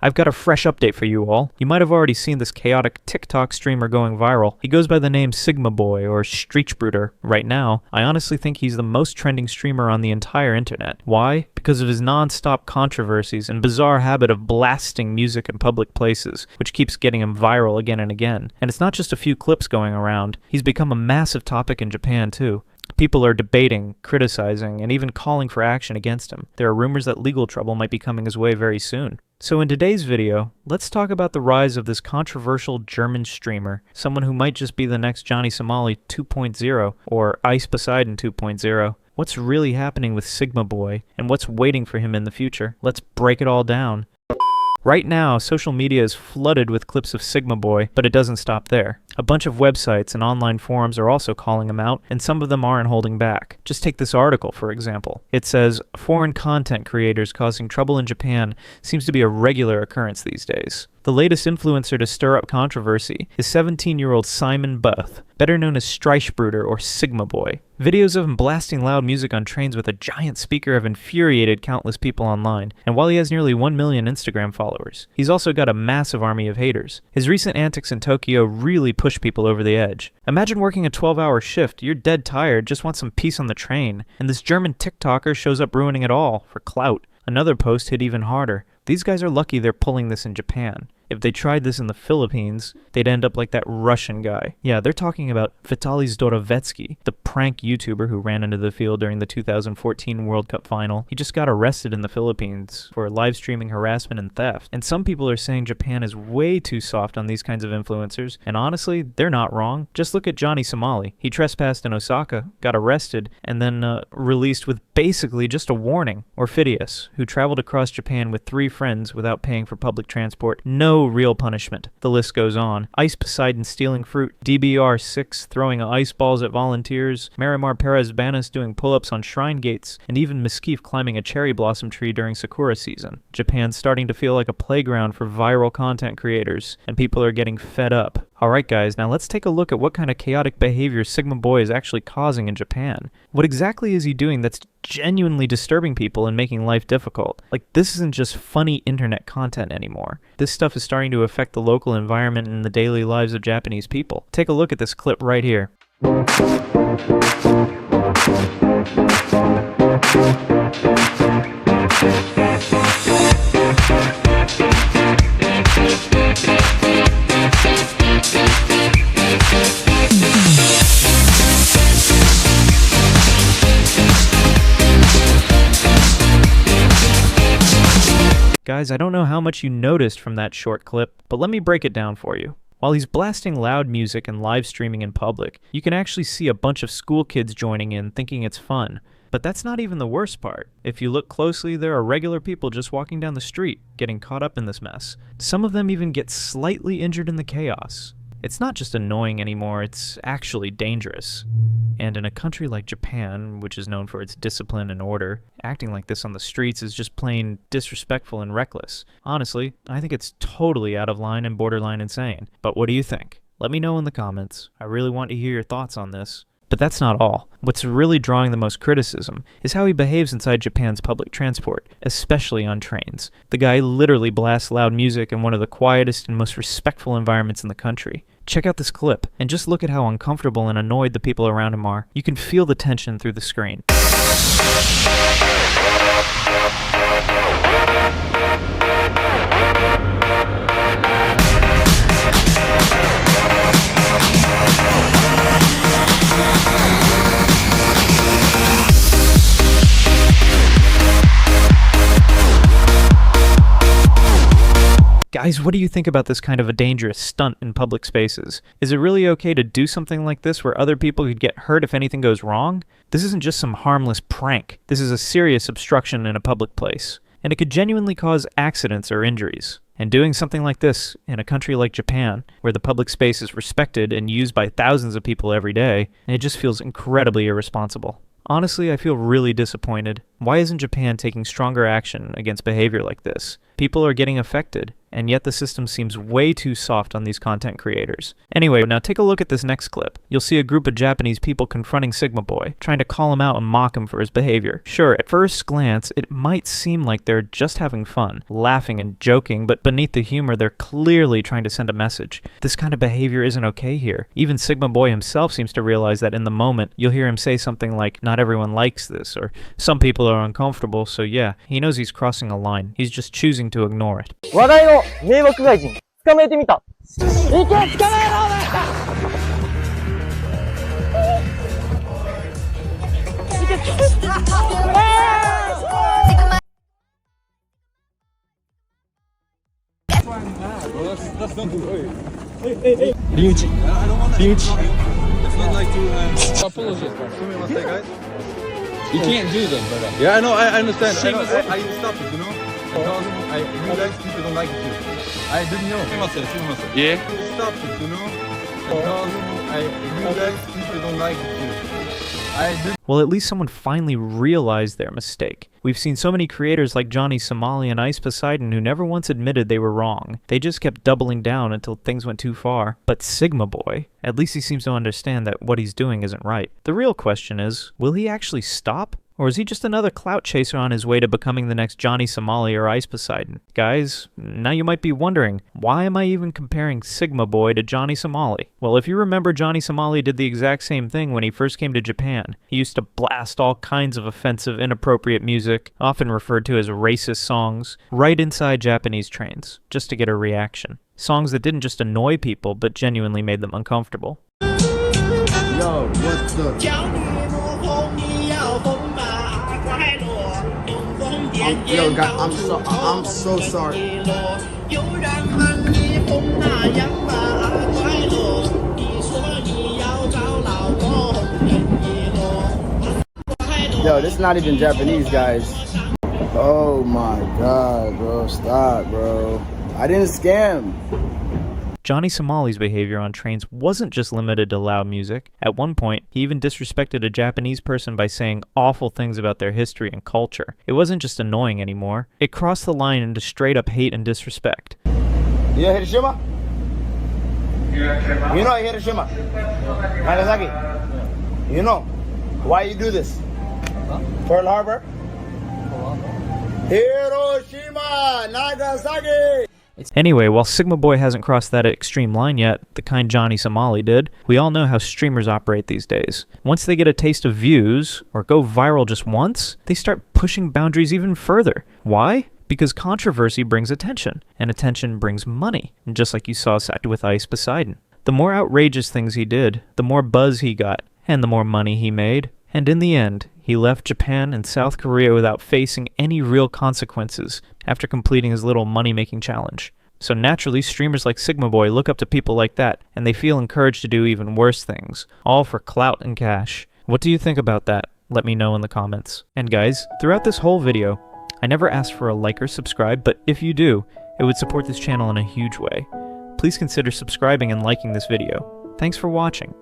I've got a fresh update for you all. You might have already seen this chaotic TikTok streamer going viral. He goes by the name Sigma Boy or Streichbruder. Right now, I honestly think he's the most trending streamer on the entire internet. Why? Because of his non-stop controversies and bizarre habit of blasting music in public places, which keeps getting him viral again and again. And it's not just a few clips going around. He's become a massive topic in Japan too. People are debating, criticizing, and even calling for action against him. There are rumors that legal trouble might be coming his way very soon. So in today's video, let's talk about the rise of this controversial German streamer, someone who might just be the next Johnny Somali 2.0 or Ice Poseidon 2.0. What's really happening with Sigma Boy, and what's waiting for him in the future? Let's break it all down. Right now, social media is flooded with clips of Sigma Boy, but it doesn't stop there. A bunch of websites and online forums are also calling him out, and some of them aren't holding back. Just take this article, for example. It says, foreign content creators causing trouble in Japan seems to be a regular occurrence these days. The latest influencer to stir up controversy is 17-year-old Simon Buth, better known as Streichbruder or Sigma Boy. Videos of him blasting loud music on trains with a giant speaker have infuriated countless people online, and while he has nearly 1 million Instagram followers, he's also got a massive army of haters. His recent antics in Tokyo really push people over the edge. Imagine working a 12-hour shift, you're dead tired, just want some peace on the train, and this German TikToker shows up ruining it all for clout. Another post hit even harder. These guys are lucky they're pulling this in Japan. If they tried this in the Philippines, they'd end up like that Russian guy. Yeah, they're talking about Vitaly Zdorovetsky, the prank YouTuber who ran into the field during the 2014 World Cup final. He just got arrested in the Philippines for live streaming harassment and theft. And some people are saying Japan is way too soft on these kinds of influencers, and honestly, they're not wrong. Just look at Johnny Somali. He trespassed in Osaka, got arrested, and then released with basically just a warning. Or Phidias, who traveled across Japan with 3 friends without paying for public transport. No real punishment. The list goes on. Ice Poseidon stealing fruit, DBR6 throwing ice balls at volunteers, Marimar Perez Banas doing pull-ups on shrine gates, and even Mesquif climbing a cherry blossom tree during Sakura season. Japan's starting to feel like a playground for viral content creators, and people are getting fed up. Alright guys, now let's take a look at what kind of chaotic behavior Sigma Boy is actually causing in Japan. What exactly is he doing that's genuinely disturbing people and making life difficult? Like, this isn't just funny internet content anymore. This stuff is starting to affect the local environment and the daily lives of Japanese people. Take a look at this clip right here. Guys, I don't know how much you noticed from that short clip, but let me break it down for you. While he's blasting loud music and live streaming in public, you can actually see a bunch of school kids joining in thinking it's fun. But that's not even the worst part. If you look closely, there are regular people just walking down the street, getting caught up in this mess. Some of them even get slightly injured in the chaos. It's not just annoying anymore, it's actually dangerous. And in a country like Japan, which is known for its discipline and order, acting like this on the streets is just plain disrespectful and reckless. Honestly, I think it's totally out of line and borderline insane. But what do you think? Let me know in the comments. I really want to hear your thoughts on this. But that's not all. What's really drawing the most criticism is how he behaves inside Japan's public transport, especially on trains. The guy literally blasts loud music in one of the quietest and most respectful environments in the country. Check out this clip, and just look at how uncomfortable and annoyed the people around him are. You can feel the tension through the screen. Guys, what do you think about this kind of a dangerous stunt in public spaces? Is it really okay to do something like this where other people could get hurt if anything goes wrong? This isn't just some harmless prank. This is a serious obstruction in a public place. And it could genuinely cause accidents or injuries. And doing something like this in a country like Japan, where the public space is respected and used by thousands of people every day, it just feels incredibly irresponsible. Honestly, I feel really disappointed. Why isn't Japan taking stronger action against behavior like this? People are getting affected. and yet the system seems way too soft on these content creators. Anyway, now take a look at this next clip. You'll see a group of Japanese people confronting Sigma Boy, trying to call him out and mock him for his behavior. Sure, at first glance, it might seem like they're just having fun, laughing and joking, but beneath the humor, they're clearly trying to send a message. This kind of behavior isn't okay here. Even Sigma Boy himself seems to realize that in the moment, you'll hear him say something like, "Not everyone likes this," or "Some people are uncomfortable," so yeah, he knows he's crossing a line. He's just choosing to ignore it. 話題の迷惑外人捕まえてみた。いけ、捕まえろー。リン打ち。リン打ち。You can't do them, brother. Yeah, I know, I understand. I know, I stopped it, you know? Because I realized people don't like it too. I didn't know. Yeah? I stopped it, you know? Because I realized people don't like it too. I didn't. Well, at least someone finally realized their mistake. We've seen so many creators like Johnny Somali and Ice Poseidon who never once admitted they were wrong. They just kept doubling down until things went too far. But Sigma Boy, at least he seems to understand that what he's doing isn't right. The real question is, will he actually stop? Or is he just another clout chaser on his way to becoming the next Johnny Somali or Ice Poseidon? Guys, now you might be wondering, why am I even comparing Sigma Boy to Johnny Somali? Well, if you remember, Johnny Somali did the exact same thing when he first came to Japan. He used to blast all kinds of offensive, inappropriate music, often referred to as racist songs, right inside Japanese trains, just to get a reaction. Songs that didn't just annoy people, but genuinely made them uncomfortable. Yo, what's up? Yo, guys, I'm so sorry. Yo, this is not even Japanese, guys. Oh my god, bro. Stop, bro. I didn't scam. Johnny Somali's behavior on trains wasn't just limited to loud music. At one point, he even disrespected a Japanese person by saying awful things about their history and culture. It wasn't just annoying anymore. It crossed the line into straight-up hate and disrespect. You know Hiroshima? You know Hiroshima? Nagasaki? You know. Why you do this? Pearl Harbor? Hiroshima! Nagasaki! Anyway, while Sigma Boy hasn't crossed that extreme line yet, the kind Johnny Somali did, we all know how streamers operate these days. Once they get a taste of views, or go viral just once, they start pushing boundaries even further. Why? Because controversy brings attention, and attention brings money, just like you saw with Ice Poseidon. The more outrageous things he did, the more buzz he got, and the more money he made. And in the end, he left Japan and South Korea without facing any real consequences after completing his little money-making challenge. So naturally, streamers like Sigma Boy look up to people like that, and they feel encouraged to do even worse things, all for clout and cash. What do you think about that? Let me know in the comments. And guys, throughout this whole video, I never asked for a like or subscribe, but if you do, it would support this channel in a huge way. Please consider subscribing and liking this video. Thanks for watching.